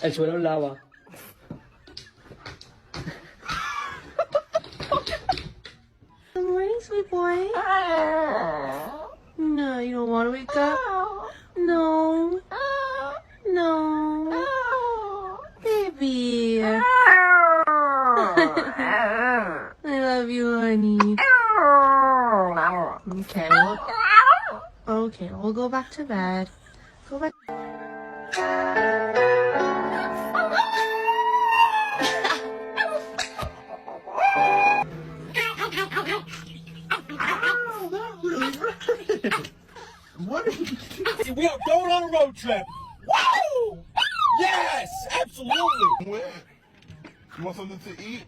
El suelo es lava. Good morning, sweet boy. No, you don't want to wake up? No. No. Baby. I love you, honey. Okay, we'll go back to bed. Go back. What are you doing? We are going on a road trip. Woo! Yes, absolutely. Where? You want something to eat?